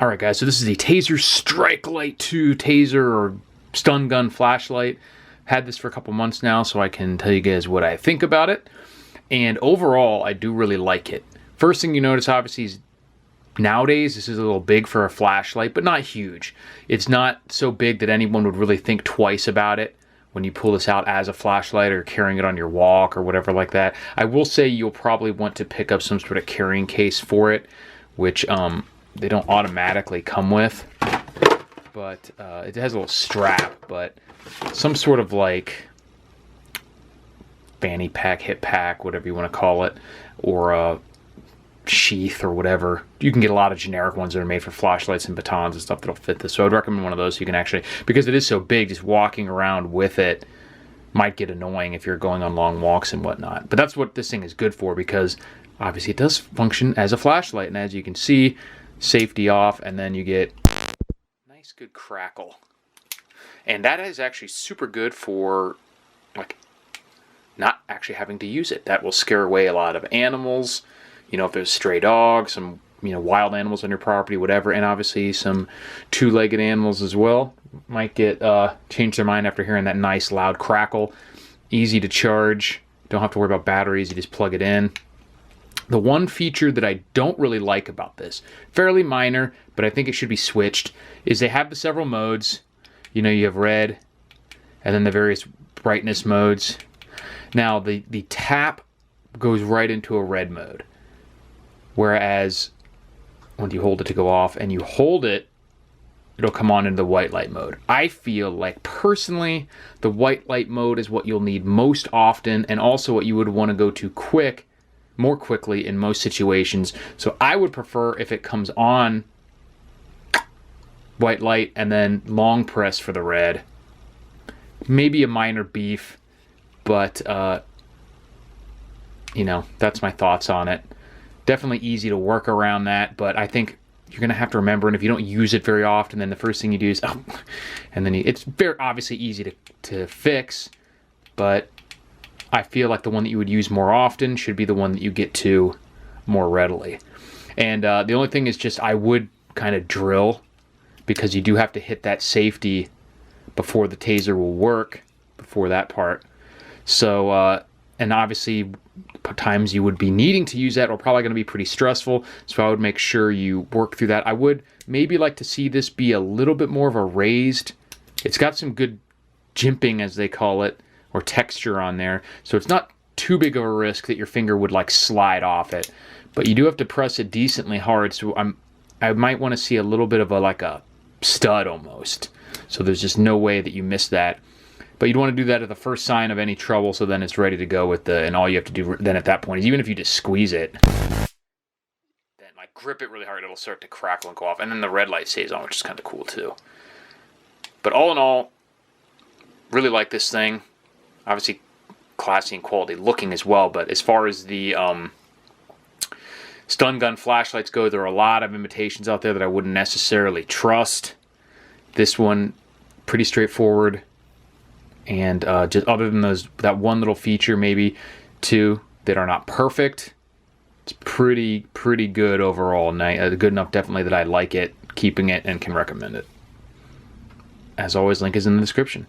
Alright guys, so this is the Taser Strikelight 2 taser or stun gun flashlight. Had this for a couple months now, so I can tell you guys what I think about it. And overall, I do really like it. First thing you notice, obviously, is nowadays this is a little big for a flashlight, but not huge. It's not so big that anyone would really think twice about it when you pull this out as a flashlight or carrying it on your walk or whatever like that. I will say you'll probably want to pick up some sort of carrying case for it, which they don't automatically come with, but it has a little strap, but some sort of like fanny pack, hip pack, whatever you want to call it, or a sheath or whatever. You can get a lot of generic ones that are made for flashlights and batons and stuff that'll fit this. So I'd recommend one of those so you can actually, because it is so big, just walking around with it might get annoying if you're going on long walks and whatnot. But that's what this thing is good for, because obviously it does function as a flashlight, and as you can see, safety off, and then you get nice good crackle. And that is actually super good for like not actually having to use it. That will scare away a lot of animals, you know, if there's stray dogs, some, you know, wild animals on your property, whatever, and obviously some two-legged animals as well might get change their mind after hearing that nice loud crackle. Easy to charge, don't have to worry about batteries, you just plug it in. The one feature that I don't really like about this, fairly minor, but I think it should be switched, is they have the several modes. You know, you have red, and then the various brightness modes. Now, the tap goes right into a red mode, whereas when you hold it to go off and you hold it, it'll come on into the white light mode. I feel like, personally, the white light mode is what you'll need most often, and also what you would want to go to more quickly in most situations. So I would prefer if it comes on white light and then long press for the red. Maybe a minor beef, but you know, that's my thoughts on it. Definitely easy to work around that, but I think you're gonna have to remember, and if you don't use it very often, then the first thing you do is and then it's very obviously easy to fix, but I feel like the one that you would use more often should be the one that you get to more readily. And the only thing is just I would kind of drill, because you do have to hit that safety before the taser will work, before that part. So, and obviously times you would be needing to use that are probably going to be pretty stressful, so I would make sure you work through that. I would maybe like to see this be a little bit more of a raised, it's got some good jimping, as they call it, or texture on there, so it's not too big of a risk that your finger would like slide off it, but you do have to press it decently hard. So I might want to see a little bit of a stud almost, so there's just no way that you miss that. But you'd want to do that at the first sign of any trouble, so then it's ready to go with and all you have to do then at that point is, even if you just squeeze it, then like grip it really hard, it'll start to crackle and go off, and then the red light stays on, which is kind of cool too. But all in all, really like this thing. Obviously classy and quality looking as well, but as far as the stun gun flashlights go, there are a lot of imitations out there that I wouldn't necessarily trust. This one, pretty straightforward, and just other than that one little feature, maybe two, that are not perfect, it's pretty good overall. Good enough definitely that I like it, keeping it, and can recommend it. As always, link is in the description.